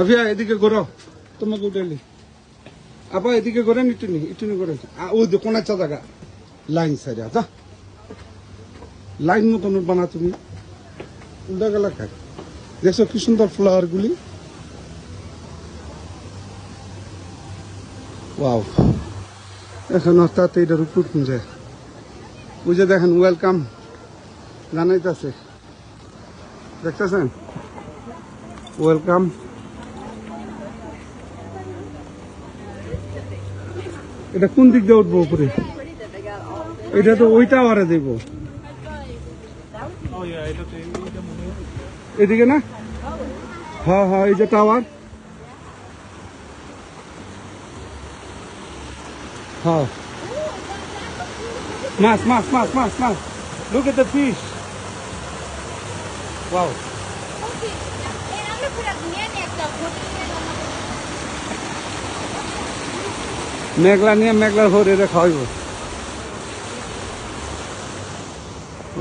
আভিয়া এদিকে ঘোরো, তোমাকে উঠাইলি। আপা এদিকে ঘোরেন, ইটুনি ঘোরেন। ওই যে কোন একটা জায়গা লাইন সাইড যা, লাইন মতন বানা তুমি। উল্টা গেলা খায়, দেখছো কি সুন্দর ফ্লাওয়ার গুলি। ওয়াও, এখন অর্থাৎ এইটার উপর খুঁজে ওই যে দেখেন ওয়েলকাম জানাইতেছে, দেখতেছেন ওয়েলকাম। এটা কোন দিক দিয়ে উঠবো উপরে? এটা তো ওই টাওয়ারে দেবো, এদিকে না? হ্যাঁ হ্যাঁ, এই যে টাওয়ার। হ্যাঁ, মাছ মাছ মাছ মাছ মাছ, look at the fish. Wow. মেঘলা নিয়ে মেঘলার ভোর এটা খাওয়াইব।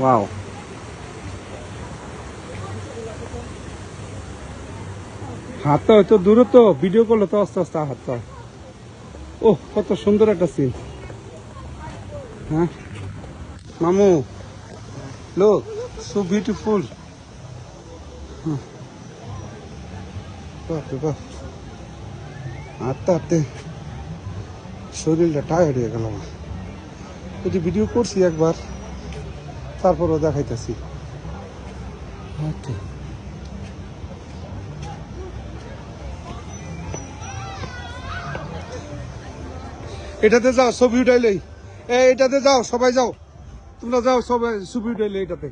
ওয়াও, হাতটা হয়তো দূরে তো, ভিডিও করলে তো আস্তে আস্তে হাতটা। ও কত সুন্দর একটা সিন। হ্যাঁ মামু, look, so beautiful. বাপরে বাপ, হাঁটতে হাঁটতে শরীরটা টায়ার্ড হয়ে গেল। যদি ভিডিও করছি একবার, তারপরও দেখাইতেছি। এটাতে যাও, ছবি উঠাইলেই। এটাতে যাও, সবাই যাও, তোমরা যাও সবাই ছবি উঠাইলে এটাতে।